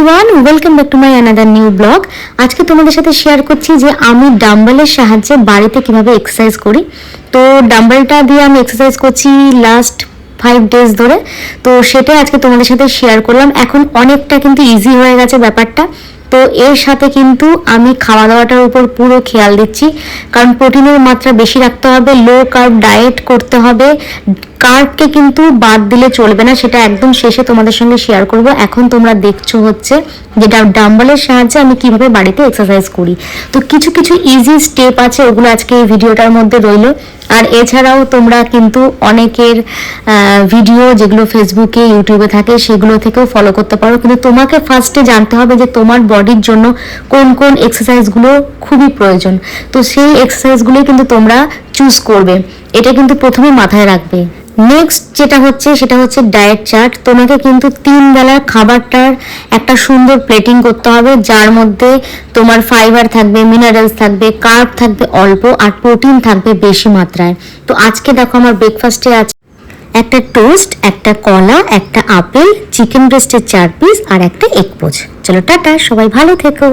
Everyone, welcome back to my another new blog. আজকে তোমাদের সাথে শেয়ার করছি যে আমি ডাম্বেলের সাহায্যে বাড়িতে কিভাবে এক্সারসাইজ করি। তো ডাম্বেলটা দিয়ে আমি এক্সারসাইজ করছি লাস্ট 5 days ধরে। তো সেটাই আজকে তোমাদের সাথে শেয়ার করলাম। এখন অনেকটা কিন্তু ইজি হয়ে গেছে ব্যাপারটা। তো এর সাথে কিন্তু আমি খাওয়া দাওয়াটার উপর পুরো খেয়াল দিচ্ছি, কারণ প্রোটিনের মাত্রা বেশি রাখতে হবে, লো কার্ব ডায়েট করতে হবে। কার্বকে কিন্তু বাদ দিলে চলবে না, সেটা একদম শেষে তোমাদের সঙ্গে শেয়ার করব। এখন তোমরা দেখছো হচ্ছে যেটা ডাম্বেলের সাহায্যে আমি কিভাবে বাড়িতে এক্সারসাইজ করি। তো কিছু কিছু ইজি স্টেপ আছে, ওগুলো আজকে এই ভিডিওটার মধ্যে রইলো। আর এছাড়াও তোমরা কিন্তু অনেকের ভিডিও যেগুলো ফেসবুকে ইউটিউবে থাকে সেগুলো থেকেও ফলো করতে পারো, কিন্তু তোমাকে ফার্স্টে জানতে হবে যে তোমার বডির জন্য কোন কোন এক্সারসাইজগুলো খুবই প্রয়োজন। তো সেই এক্সারসাইজগুলোই কিন্তু তোমরা চুজ করবে, এটা কিন্তু প্রথমে মাথায় রাখবে। নেক্সট যেটা হচ্ছে সেটা হচ্ছে ডায়েট চার্ট। তোমাকে কিন্তু 3 বেলার খাবারটার একটা সুন্দর প্লেটিং করতে হবে, যার মধ্যে তোমার ফাইবার থাকবে, মিনারেলস থাকবে, কার্ব থাকবে অল্প, আর প্রোটিন থাকবে বেশি মাত্রায়। তো আজকে দেখো আমার ব্রেকফাস্টে আছে একটা টোস্ট, একটা কলা, একটা আপেল, চিকেন ব্রেস্টের 4 পিস আর একটা এগ পোচ। চলো টাটা, সবাই ভালো থেকো।